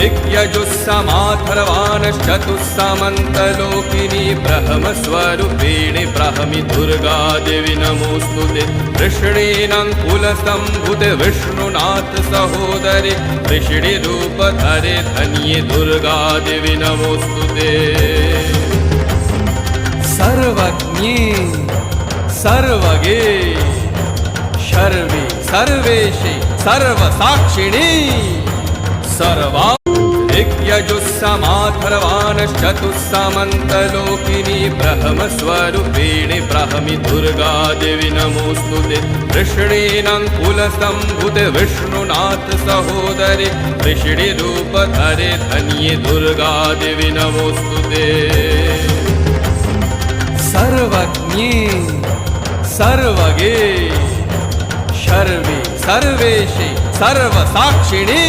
ऋग्यजुस्समाथर्वाणश्चतुस्सामन्तलोकिनी ब्रह्मस्वरूपिणी ब्राह्मी दुर्गा देवी नमोस्तुते। कृष्णेनाङ्कुलसम्भुते विष्णुनाथ सहोदरे वृषिणीरूपधरे धन्ये दुर्गा देवी नमोस्तुते। सर्वज्ञे सर्वगे सर्वे सर्वेशे सर्वसाक्षिणी सर्वा ऋग्यजुस्समाथर्वाणश्चतुस्सामन्तलोकिनी ब्रह्मस्वरूपिणी ब्राह्मी दुर्गा देवी नमोस्तुते। कृष्णेनाङ्कुलसम्भुते विष्णुनाथ सहोदरे वृषिणीरूपधरे धन्ये दुर्गा देवी नमोस्तुते। सर्वज्ञे सर्वगे सर्वे सर्वेशे सर्वसाक्षिणी